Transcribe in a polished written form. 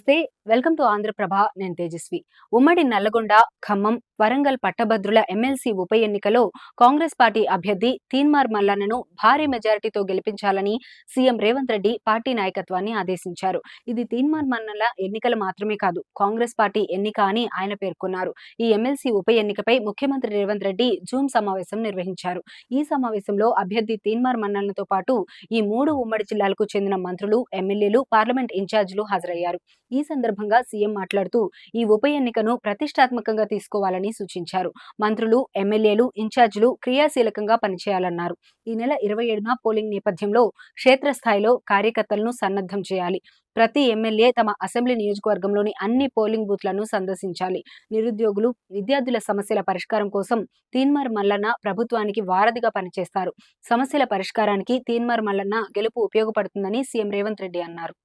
నమస్తే. Welcome to Andhraprabha. నేను తేజస్వి. ఉమ్మడి నల్లగొండ, ఖమ్మం, వరంగల్ పట్టభద్రుల ఎమ్మెల్సీ ఉప ఎన్నికలో కాంగ్రెస్ పార్టీ అభ్యర్థి తీన్మార్ మల్లన్నను భారీ మెజారిటీతో గెలిపించాలని సీఎం రేవంత్ రెడ్డి పార్టీ నాయకత్వాన్ని ఆదేశించారు. ఇది తీన్మార్ మల్లన్న ఎన్నికలు మాత్రమే కాదు, కాంగ్రెస్ పార్టీ ఎన్నిక అని ఆయన పేర్కొన్నారు. ఈ ఎమ్మెల్సీ ఉప ఎన్నికపై ముఖ్యమంత్రి రేవంత్ రెడ్డి జూమ్ సమావేశం నిర్వహించారు. ఈ సమావేశంలో అభ్యర్థి తీన్మార్ మల్లన్నతో పాటు ఈ 3 ఉమ్మడి జిల్లాలకు చెందిన మంత్రులు, ఎమ్మెల్యేలు, పార్లమెంట్ ఇన్ఛార్జీలు హాజరయ్యారు. ఈ సందర్భంగా సీఎం మాట్లాడుతూ ఈ ఉప ఎన్నికను ప్రతిష్టాత్మకంగా తీసుకోవాలని సూచించారు. మంత్రులు, ఎమ్మెల్యేలు, ఇన్ఛార్జీలు క్రియాశీలకంగా పనిచేయాలన్నారు. ఈ నెల 27న పోలింగ్ నేపథ్యంలో క్షేత్రస్థాయిలో కార్యకర్తలను సన్నద్ధం చేయాలి. ప్రతి ఎమ్మెల్యే తమ అసెంబ్లీ నియోజకవర్గంలోని అన్ని పోలింగ్ బూత్లను సందర్శించాలి. నిరుద్యోగులు, విద్యార్థుల సమస్యల పరిష్కారం కోసం తీన్మార్ మల్లన్న ప్రభుత్వానికి వారధిగా పనిచేస్తారు. సమస్యల పరిష్కారానికి తీన్మార్ మల్లన్న గెలుపు ఉపయోగపడుతుందని సీఎం రేవంత్ రెడ్డి అన్నారు.